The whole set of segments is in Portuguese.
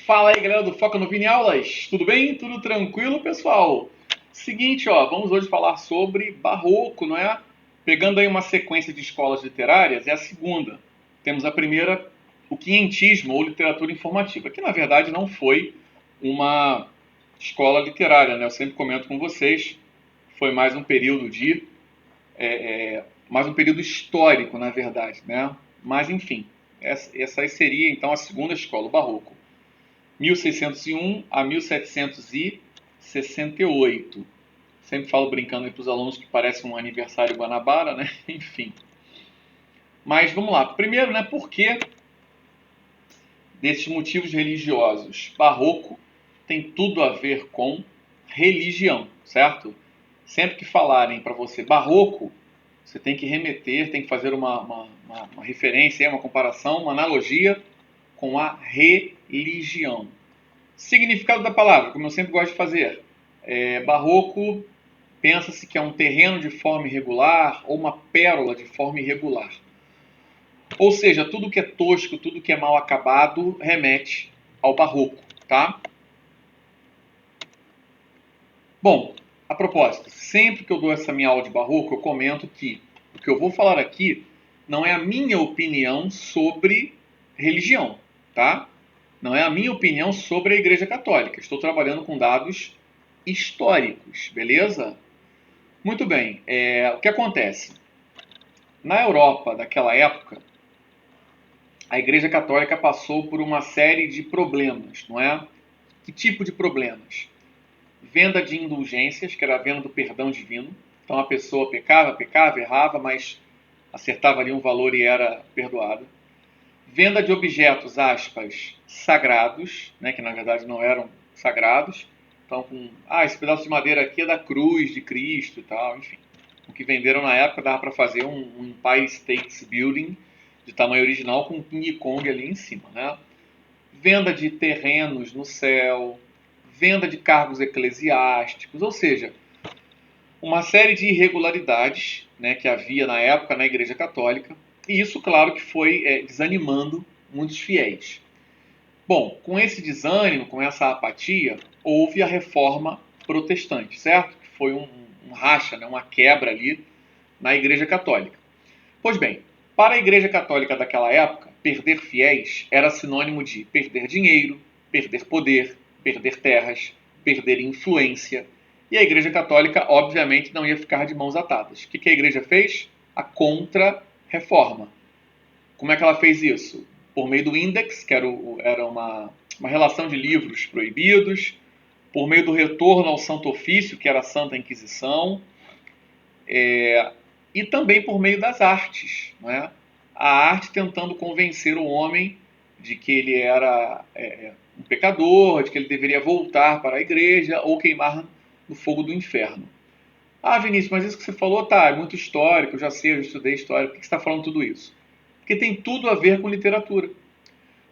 Fala aí, galera do Foca no Vini Aulas. Tudo bem? Tudo tranquilo, pessoal? Seguinte, vamos hoje falar sobre barroco, não é? Pegando aí uma sequência de escolas literárias, é a segunda. Temos a primeira, o quinhentismo ou literatura informativa, que na verdade não foi uma escola literária, né? Eu sempre comento com vocês, foi mais um período mais um período histórico, na verdade, né? Mas enfim, essa aí seria então a segunda escola, o barroco. 1601 a 1768. Sempre falo brincando para os alunos que parece um aniversário Guanabara, né? Enfim. Mas vamos lá. Primeiro, né, por que desses motivos religiosos? Barroco tem tudo a ver com religião, certo? Sempre que falarem para você barroco, você tem que remeter, tem que fazer uma referência, uma comparação, uma analogia com a religião. Significado da palavra, como eu sempre gosto de fazer. Barroco, pensa-se que é um terreno de forma irregular ou uma pérola de forma irregular. Ou seja, tudo que é tosco, tudo que é mal acabado, remete ao barroco, tá? Bom, a propósito, sempre que eu dou essa minha aula de barroco, eu comento que o que eu vou falar aqui não é a minha opinião sobre religião, tá? Não é a minha opinião sobre a Igreja Católica. Estou trabalhando com dados históricos, beleza? Muito bem. O que acontece? Na Europa daquela época, a Igreja Católica passou por uma série de problemas, não é? Que tipo de problemas? Venda de indulgências, que era a venda do perdão divino. Então a pessoa pecava, errava, mas acertava ali um valor e era perdoada. Venda de objetos, aspas, sagrados, né, que na verdade não eram sagrados. Então, esse pedaço de madeira aqui é da cruz de Cristo e tal, enfim. O que venderam na época dava para fazer um Empire State Building de tamanho original com um King Kong ali em cima, né? Venda de terrenos no céu, venda de cargos eclesiásticos, ou seja, uma série de irregularidades, né, que havia na época na Igreja Católica, e isso, claro, que foi desanimando muitos fiéis. Bom, com esse desânimo, com essa apatia, houve a reforma protestante, certo? Que foi um racha, né, uma quebra ali na Igreja Católica. Pois bem, para a Igreja Católica daquela época, perder fiéis era sinônimo de perder dinheiro, perder poder, perder terras, perder influência. E a Igreja Católica, obviamente, não ia ficar de mãos atadas. O que a Igreja fez? A contra-reforma. Como é que ela fez isso? Por meio do Index, que era uma relação de livros proibidos, por meio do retorno ao Santo Ofício, que era a Santa Inquisição, e também por meio das artes. Não é? A arte tentando convencer o homem de que ele era um pecador, de que ele deveria voltar para a igreja ou queimar no fogo do inferno. Vinícius, mas isso que você falou é muito histórico, eu já sei, eu já estudei história, por que você está falando tudo isso? Porque tem tudo a ver com literatura. O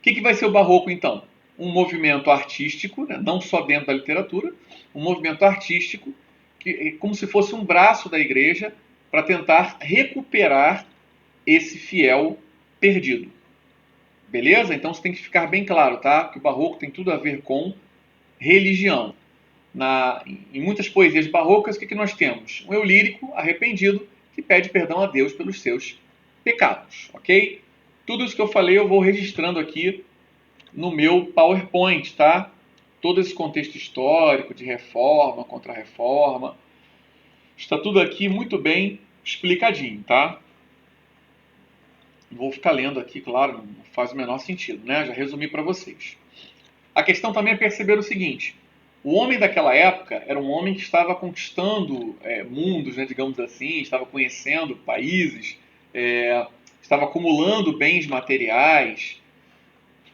que vai ser o barroco, então? Um movimento artístico, né? Não só dentro da literatura, um movimento artístico, como se fosse um braço da igreja para tentar recuperar esse fiel perdido. Beleza? Então isso tem que ficar bem claro, tá? Que o barroco tem tudo a ver com religião. Em muitas poesias barrocas, o que nós temos? Um eu lírico arrependido que pede perdão a Deus pelos seus pecados, ok? Tudo isso que eu falei eu vou registrando aqui no meu PowerPoint, tá? Todo esse contexto histórico de reforma, contra-reforma, está tudo aqui muito bem explicadinho, tá? Vou ficar lendo aqui, claro, não faz o menor sentido, né? Já resumi para vocês. A questão também é perceber o seguinte: o homem daquela época era um homem que estava conquistando mundos, né, digamos assim, estava conhecendo países, estava acumulando bens materiais.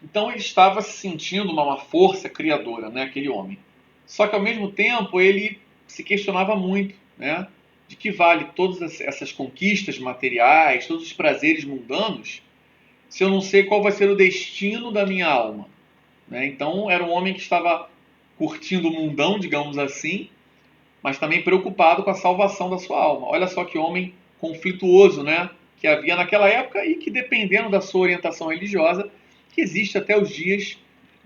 Então ele estava se sentindo uma força criadora, né, aquele homem. Só que ao mesmo tempo ele se questionava muito, né, de que vale todas essas conquistas materiais, todos os prazeres mundanos, se eu não sei qual vai ser o destino da minha alma. Né? Então era um homem que estava curtindo o mundão, digamos assim, mas também preocupado com a salvação da sua alma. Olha só que homem conflituoso, né? Que havia naquela época e que, dependendo da sua orientação religiosa, que existe até os dias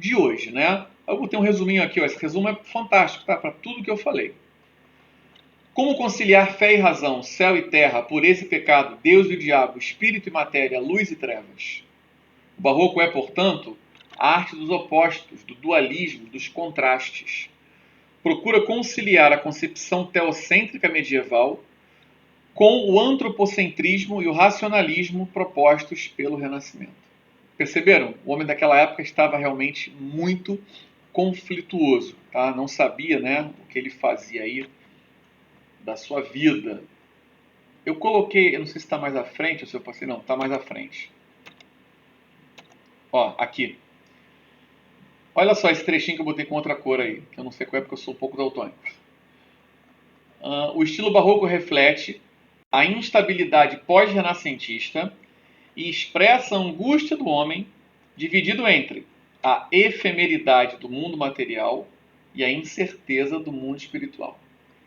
de hoje, né? Eu vou ter um resuminho aqui, ó. Esse resumo é fantástico, tá? Para tudo que eu falei. Como conciliar fé e razão, céu e terra, pureza e pecado, Deus e o diabo, espírito e matéria, luz e trevas? O barroco é, portanto, a arte dos opostos, do dualismo, dos contrastes. Procura conciliar a concepção teocêntrica medieval com o antropocentrismo e o racionalismo propostos pelo Renascimento. Perceberam? O homem daquela época estava realmente muito conflituoso, tá? Não sabia, né, o que ele fazia aí da sua vida. Eu coloquei, eu não sei se está mais à frente ou se eu passei, não, está mais à frente. Ó, aqui. Olha só esse trechinho que eu botei com outra cor aí, que eu não sei qual é porque eu sou um pouco daltônico. O estilo barroco reflete a instabilidade pós-renascentista e expressa a angústia do homem, dividido entre a efemeridade do mundo material e a incerteza do mundo espiritual.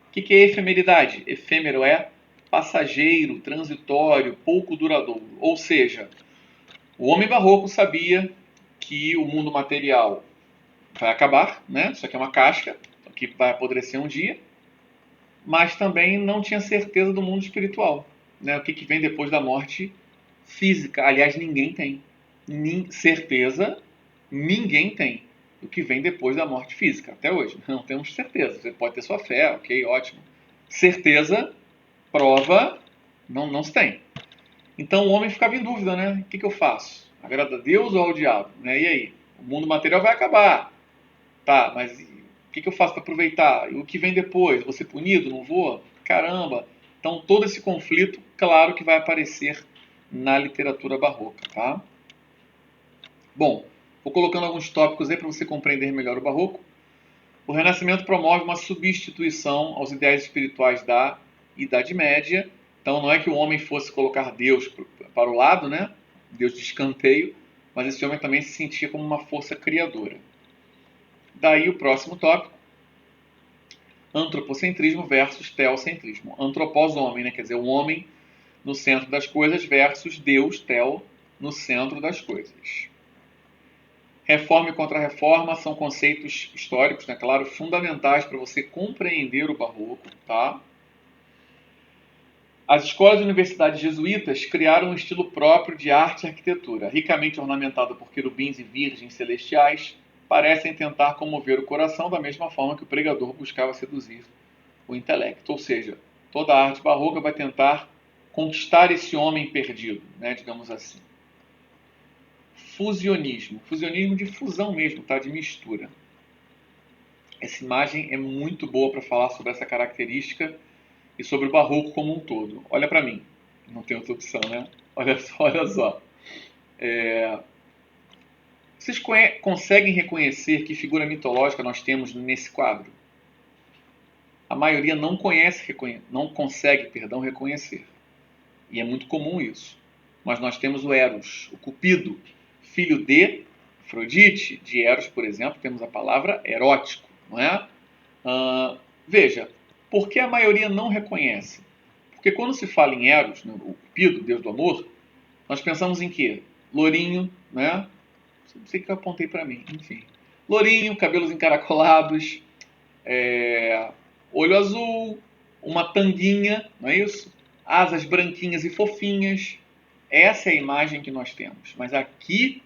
O que é efemeridade? Efêmero é passageiro, transitório, pouco duradouro. Ou seja, o homem barroco sabia que o mundo material vai acabar, né? Isso aqui é uma casca, que vai apodrecer um dia, mas também não tinha certeza do mundo espiritual, né? O que vem depois da morte física. Aliás, ninguém tem. Certeza, ninguém tem o que vem depois da morte física, até hoje. Não temos certeza. Você pode ter sua fé, ok, ótimo. Certeza, prova, não se tem. Então o homem ficava em dúvida, né? O que eu faço? Agrada a Deus ou ao diabo? Né? E aí? O mundo material vai acabar. Tá, mas o que eu faço para aproveitar? E o que vem depois? Vou ser punido? Não vou? Caramba! Então todo esse conflito, claro que vai aparecer na literatura barroca, tá? Bom, vou colocando alguns tópicos aí para você compreender melhor o barroco. O Renascimento promove uma substituição aos ideais espirituais da Idade Média. Então não é que o homem fosse colocar Deus para o lado, né? Deus de escanteio, mas esse homem também se sentia como uma força criadora. Daí o próximo tópico, antropocentrismo versus teocentrismo. Antropós, homem, né? Quer dizer, o homem no centro das coisas versus Deus, teo, no centro das coisas. Reforma e contra-reforma são conceitos históricos, né, claro, fundamentais para você compreender o barroco, tá? As escolas e universidades jesuítas criaram um estilo próprio de arte e arquitetura, ricamente ornamentado por querubins e virgens celestiais, parecem tentar comover o coração da mesma forma que o pregador buscava seduzir o intelecto. Ou seja, toda a arte barroca vai tentar conquistar esse homem perdido, né, digamos assim. Fusionismo. Fusionismo de fusão mesmo, tá? De mistura. Essa imagem é muito boa para falar sobre essa característica e sobre o barroco como um todo. Olha para mim. Não tem outra opção, né? Olha só, olha só. Vocês conseguem reconhecer que figura mitológica nós temos nesse quadro? A maioria não consegue reconhecer. E é muito comum isso. Mas nós temos o Eros, o Cupido, filho de Afrodite. De Eros, por exemplo, temos a palavra erótico, não é? Veja, por que a maioria não reconhece? Porque quando se fala em Eros, né, o Cupido, deus do amor, nós pensamos em quê? Lourinho, né? Não sei o que eu apontei para mim, enfim. Lourinho, cabelos encaracolados, olho azul, uma tanguinha, não é isso? Asas branquinhas e fofinhas. Essa é a imagem que nós temos. Mas aqui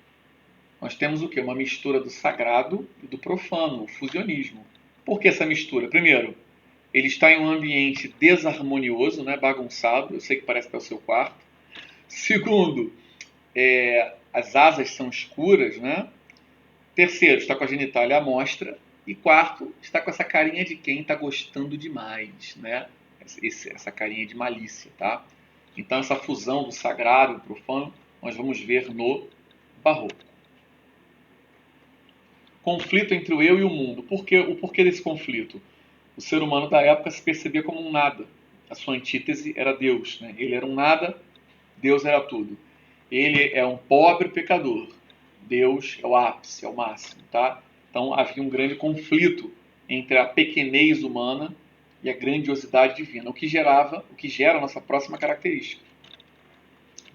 nós temos o quê? Uma mistura do sagrado e do profano, o fusionismo. Por que essa mistura? Primeiro, ele está em um ambiente desarmonioso, né, bagunçado. Eu sei que parece que é o seu quarto. Segundo, as asas são escuras, né? Terceiro, está com a genitália à mostra. E quarto, está com essa carinha de quem está gostando demais, né? Essa carinha de malícia, tá? Então essa fusão do sagrado e do profano nós vamos ver no barroco. Conflito entre o eu e o mundo. O porquê desse conflito? O ser humano da época se percebia como um nada. A sua antítese era Deus, né? Ele era um nada, Deus era tudo. Ele é um pobre pecador. Deus é o ápice, é o máximo, tá? Então havia um grande conflito entre a pequenez humana e a grandiosidade divina, o que gera a nossa próxima característica.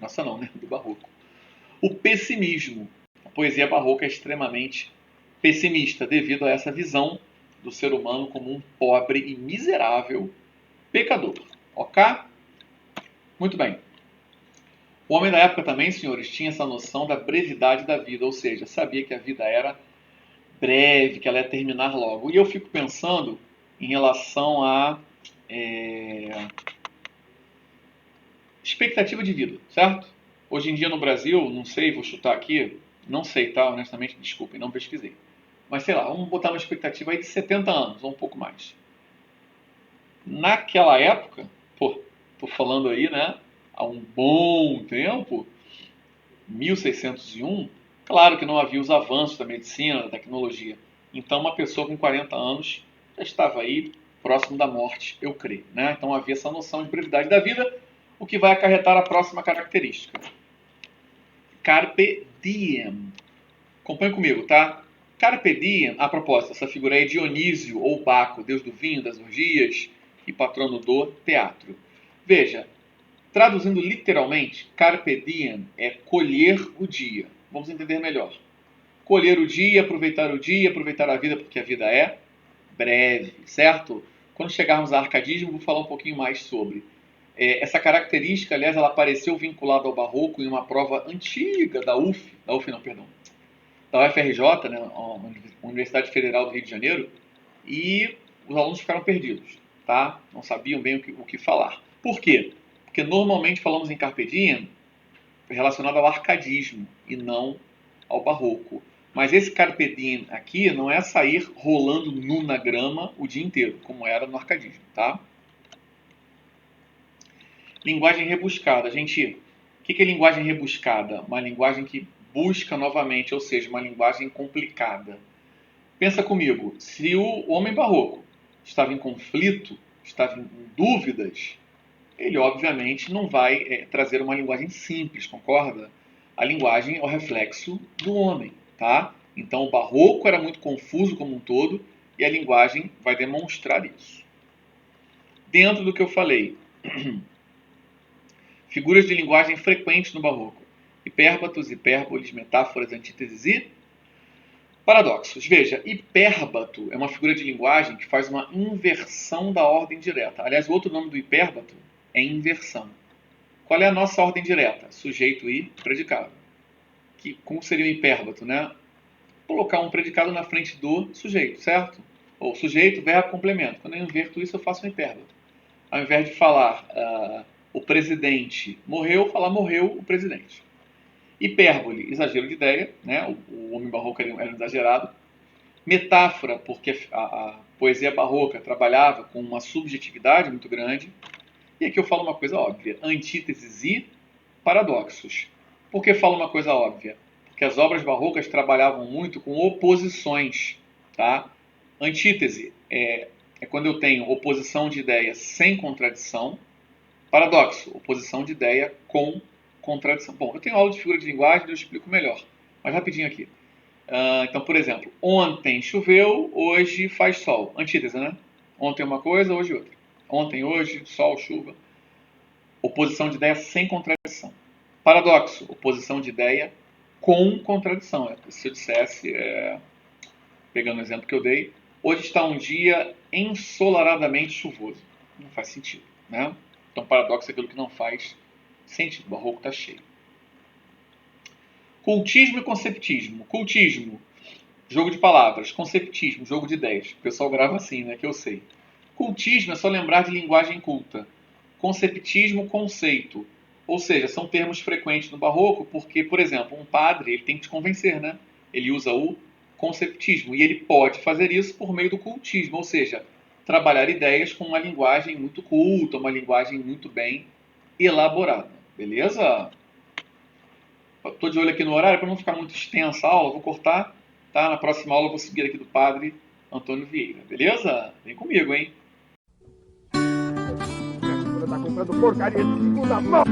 Nossa não, né? Do barroco. O pessimismo. A poesia barroca é extremamente pessimista devido a essa visão do ser humano como um pobre e miserável pecador. Ok? Muito bem. O homem da época também, senhores, tinha essa noção da brevidade da vida, ou seja, sabia que a vida era breve, que ela ia terminar logo. E eu fico pensando em relação a expectativa de vida, certo? Hoje em dia no Brasil, não sei, vou chutar aqui, não sei, tá? Honestamente, desculpem, não pesquisei. Mas sei lá, vamos botar uma expectativa aí de 70 anos, ou um pouco mais. Naquela época, pô, tô falando aí, né? Há um bom tempo, 1601, claro que não havia os avanços da medicina, da tecnologia. Então, uma pessoa com 40 anos já estava aí próximo da morte, eu creio. Né? Então, havia essa noção de brevidade da vida, o que vai acarretar a próxima característica. Carpe diem. Acompanhe comigo, tá? Carpe diem, a propósito, essa figura aí é Dionísio ou Baco, deus do vinho, das orgias e patrono do teatro. Veja, traduzindo literalmente, carpe diem é colher o dia. Vamos entender melhor. Colher o dia, aproveitar a vida, porque a vida é breve, certo? Quando chegarmos ao arcadismo, vou falar um pouquinho mais sobre. Essa característica, aliás, ela apareceu vinculada ao barroco em uma prova antiga da UFRJ, né, a Universidade Federal do Rio de Janeiro, e os alunos ficaram perdidos, tá? Não sabiam bem o que falar. Por quê? Porque normalmente falamos em Carpe Diem relacionado ao arcadismo e não ao barroco. Mas esse Carpe Diem aqui não é sair rolando nu na grama o dia inteiro, como era no arcadismo, tá? Linguagem rebuscada. Gente, o que é linguagem rebuscada? Uma linguagem que busca novamente, ou seja, uma linguagem complicada. Pensa comigo, se o homem barroco estava em conflito, estava em dúvidas, ele obviamente não vai trazer uma linguagem simples, concorda? A linguagem é o reflexo do homem, tá? Então o barroco era muito confuso como um todo e a linguagem vai demonstrar isso. Dentro do que eu falei, figuras de linguagem frequentes no barroco: hipérbatos, hipérboles, metáforas, antíteses e paradoxos. Veja, hipérbato é uma figura de linguagem que faz uma inversão da ordem direta. Aliás, o outro nome do hipérbato é inversão. Qual é a nossa ordem direta? Sujeito e predicado. Como seria o hipérbato, né? Colocar um predicado na frente do sujeito, certo? Ou sujeito, verbo, complemento. Quando eu inverto isso, eu faço um hipérbato. Ao invés de falar o presidente morreu, falar morreu o presidente. Hipérbole, exagero de ideia, né? O homem barroco era exagerado. Metáfora, porque a poesia barroca trabalhava com uma subjetividade muito grande. E aqui eu falo uma coisa óbvia: antíteses e paradoxos. Por que falo uma coisa óbvia? Porque as obras barrocas trabalhavam muito com oposições. Tá? Antítese é quando eu tenho oposição de ideia sem contradição. Paradoxo, oposição de ideia com contradição. Bom, eu tenho aula de figura de linguagem e eu explico melhor. Mas rapidinho aqui. Então, por exemplo, ontem choveu, hoje faz sol. Antítese, né? Ontem uma coisa, hoje outra. Ontem, hoje, sol, chuva. Oposição de ideia sem contradição. Paradoxo, oposição de ideia com contradição. Se eu dissesse, pegando o exemplo que eu dei, hoje está um dia ensolaradamente chuvoso. Não faz sentido, né? Então, paradoxo é aquilo que não faz sentido. O barroco está cheio. Cultismo e conceptismo. Cultismo, jogo de palavras. Conceptismo, jogo de ideias. O pessoal grava assim, né? Que eu sei. Cultismo é só lembrar de linguagem culta. Conceptismo, conceito. Ou seja, são termos frequentes no barroco porque, por exemplo, um padre ele tem que te convencer, né? Ele usa o conceptismo e ele pode fazer isso por meio do cultismo, ou seja, trabalhar ideias com uma linguagem muito culta, uma linguagem muito bem elaborada. Beleza? Estou de olho aqui no horário para não ficar muito extensa a aula, vou cortar. Tá? Na próxima aula eu vou seguir aqui do padre Antônio Vieira. Beleza? Vem comigo, hein? Tá comprando porcaria de segunda mão.